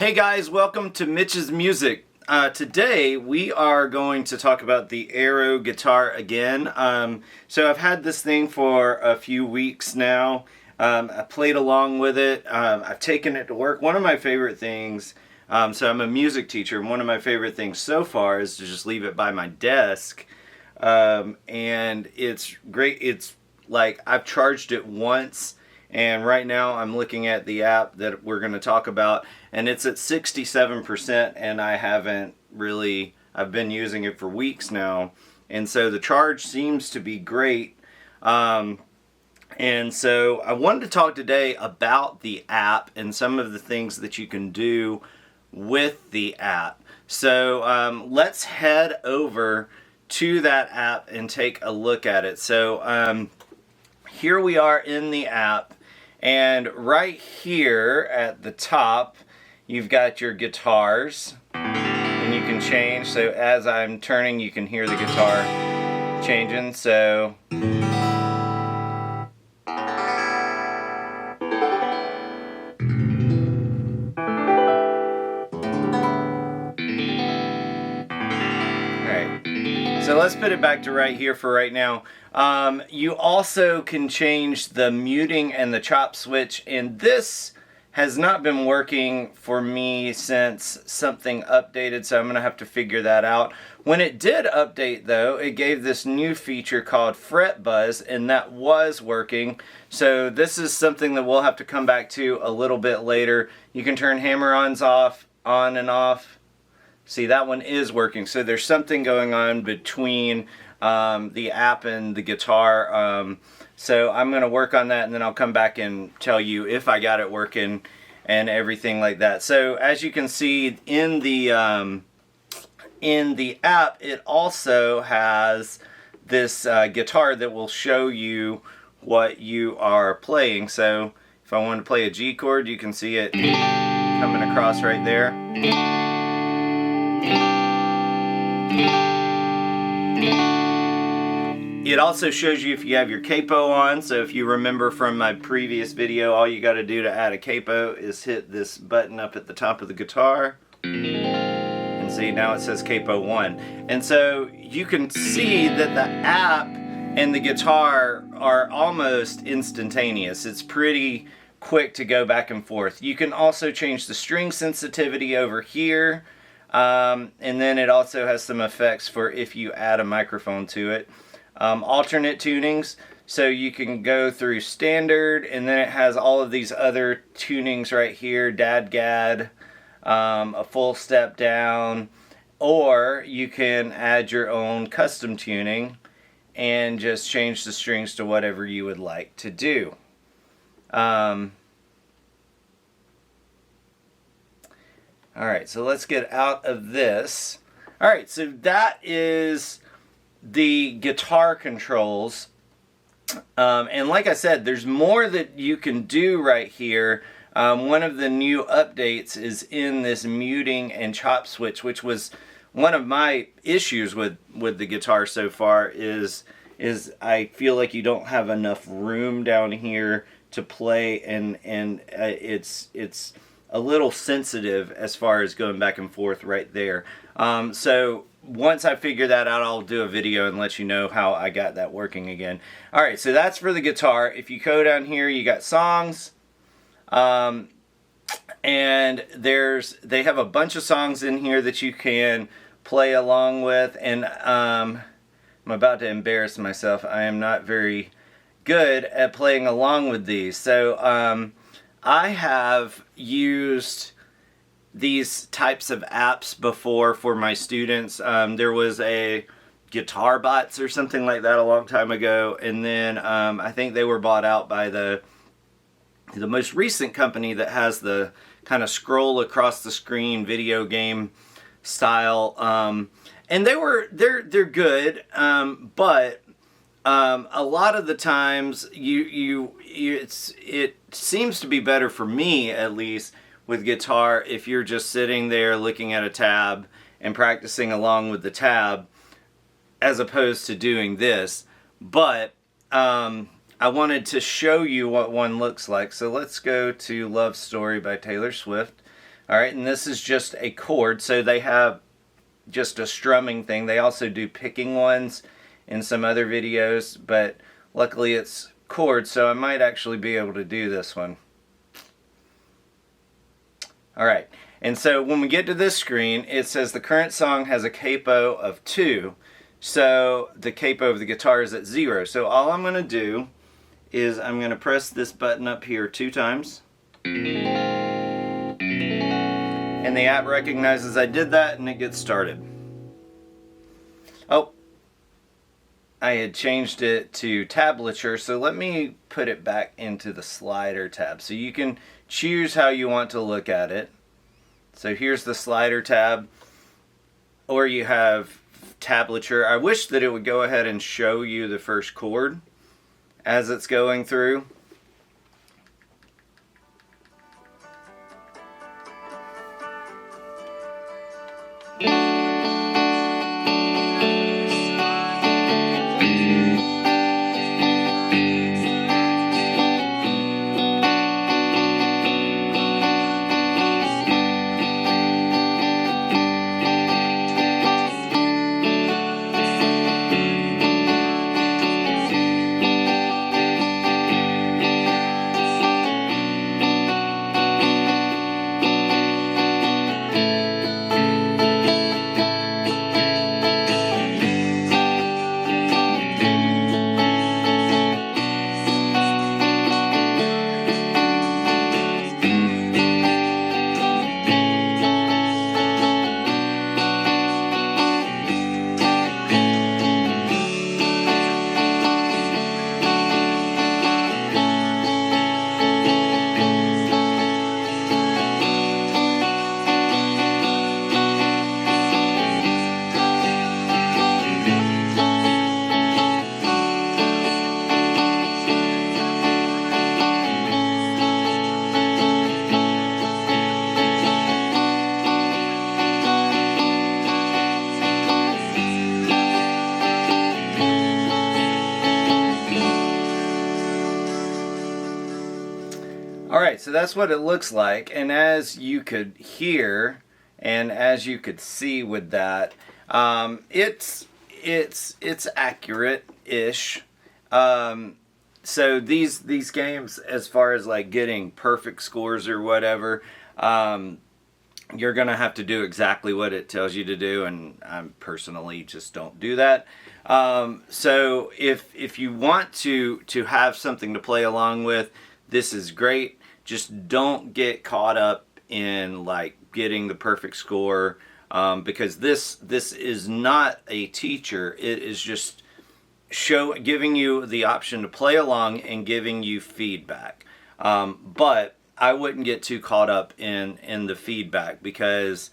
Hey guys, welcome to Mitch's Music. Today we are going to talk about the Aero Guitar again. So I've had this thing for a few weeks now. I played along with it. I've taken it to work. One of my favorite things, so I'm a music teacher, and one of my favorite things so far is to just leave it by my desk. And it's great. It's like I've charged it once. And right now I'm looking at the app that we're going to talk about, and it's at 67%, and I've been using it for weeks now, and so the charge seems to be great. And so I wanted to talk today about the app and some of the things that you can do with the app. So let's head over to that app and take a look at it. So here we are in the app. And right here at the top, you've got your guitars, and you can change. So as I'm turning, you can hear the guitar changing. So So let's put it back to right here for right now. You also can change the muting and the chop switch, and this has not been working for me since something updated, so I'm going to have to figure that out. When it did update though, it gave this new feature called Fret Buzz, and that was working. So this is something that we'll have to come back to a little bit later. You can turn hammer-ons off, on and off. See, that one is working. So there's something going on between the app and the guitar. So I'm going to work on that, and then I'll come back and tell you if I got it working and everything like that. So as you can see in the app, it also has this guitar that will show you what you are playing. So if I want to play a G chord, you can see it coming across right there. It also shows you if you have your capo on. So if you remember from my previous video, all you got to do to add a capo is hit this button up at the top of the guitar. And see, now it says capo 1. And so you can see that the app and the guitar are almost instantaneous. It's pretty quick to go back and forth. You can also change the string sensitivity over here. And then it also has some effects for if you add a microphone to it. Alternate tunings, so you can go through standard, and then it has all of these other tunings right here, dad-gad, a full step down, or you can add your own custom tuning and just change the strings to whatever you would like to do. Alright, so let's get out of this. Alright, so that is the guitar controls. And like I said, there's more that you can do right here. One of the new updates is in this muting and chop switch, which was one of my issues with the guitar so far is I feel like you don't have enough room down here to play, and it's a little sensitive as far as going back and forth right there. So once I figure that out, I'll do a video and let you know how I got that working again. Alright, so that's for the guitar. If you go down here, you got songs. And they have a bunch of songs in here that you can play along with. And I'm about to embarrass myself. I am not very good at playing along with these. So I have used these types of apps before for my students. There was a Guitar Bots or something like that a long time ago, and then I think they were bought out by the most recent company that has the kind of scroll across the screen video game style. And they're good, but a lot of the times it seems to be better for me, at least, with guitar if you're just sitting there looking at a tab and practicing along with the tab as opposed to doing this. But I wanted to show you what one looks like. So let's go to Love Story by Taylor Swift. Alright, and this is just a chord, so they have just a strumming thing. They also do picking ones in some other videos, but luckily it's chords, so I might actually be able to do this one. Alright, and so when we get to this screen, it says the current song has a capo of 2, so the capo of the guitar is at 0. So all I'm going to do is I'm going to press this button up here 2 times. And the app recognizes I did that and it gets started. Oh, I had changed it to tablature, so let me put it back into the slider tab. So you can choose how you want to look at it. So here's the slider tab, or you have tablature. I wish that it would go ahead and show you the first chord as it's going through. Alright, so that's what it looks like, and as you could hear and as you could see with that, it's accurate-ish. So these games, as far as like getting perfect scores or whatever, you're gonna have to do exactly what it tells you to do, and I personally just don't do that. So if you want to have something to play along with, this is great. Just don't get caught up in like getting the perfect score, because this is not a teacher. It is just giving you the option to play along and giving you feedback. But I wouldn't get too caught up in the feedback, because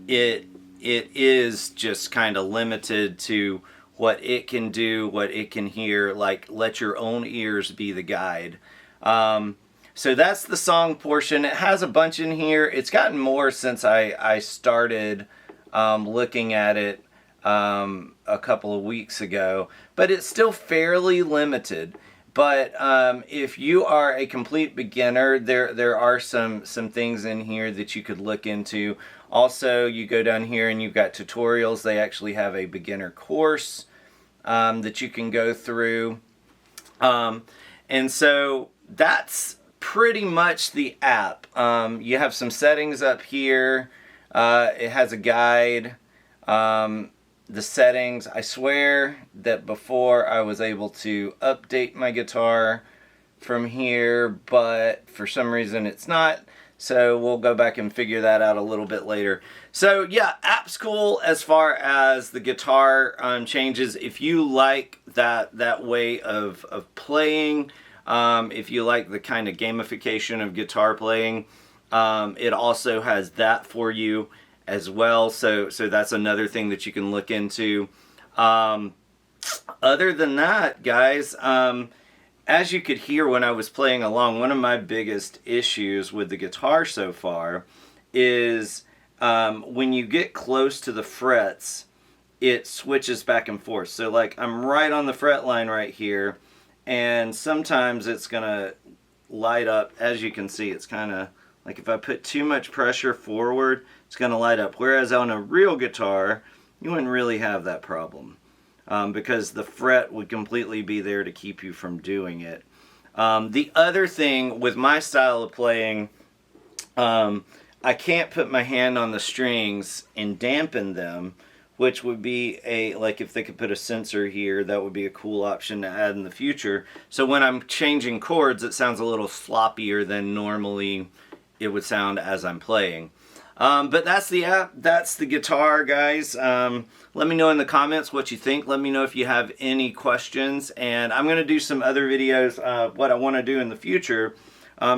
it is just kind of limited to what it can do, what it can hear. Like, let your own ears be the guide. So that's the song portion. It has a bunch in here. It's gotten more since I started looking at it a couple of weeks ago, but it's still fairly limited. But if you are a complete beginner, there are some things in here that you could look into. Also, you go down here and you've got tutorials. They actually have a beginner course that you can go through. And so that's pretty much the app. You have some settings up here. It has a guide. The settings, I swear that before I was able to update my guitar from here, but for some reason it's not. So we'll go back and figure that out a little bit later. So yeah, app's cool as far as the guitar changes. If you like that way of playing, if you like the kind of gamification of guitar playing, it also has that for you as well. So that's another thing that you can look into. Other than that, guys, as you could hear when I was playing along, one of my biggest issues with the guitar so far is when you get close to the frets, it switches back and forth. So like I'm right on the fret line right here, and sometimes it's gonna light up. As you can see, it's kind of Like if I put too much pressure forward, it's going to light up. Whereas on a real guitar, you wouldn't really have that problem because the fret would completely be there to keep you from doing it. The other thing with my style of playing, I can't put my hand on the strings and dampen them, which would be like if they could put a sensor here, that would be a cool option to add in the future. So when I'm changing chords, it sounds a little sloppier than normally it would sound as I'm playing. But that's the app, that's the guitar, guys. Let me know in the comments what you think. Let me know if you have any questions. And I'm going to do some other videos of what I want to do in the future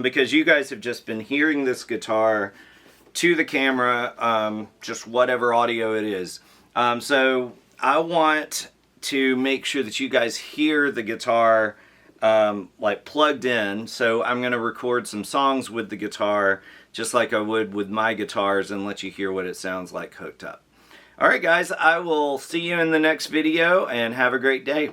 because you guys have just been hearing this guitar to the camera, just whatever audio it is. So I want to make sure that you guys hear the guitar like plugged in. So I'm going to record some songs with the guitar just like I would with my guitars and let you hear what it sounds like hooked up. Alright guys, I will see you in the next video and have a great day.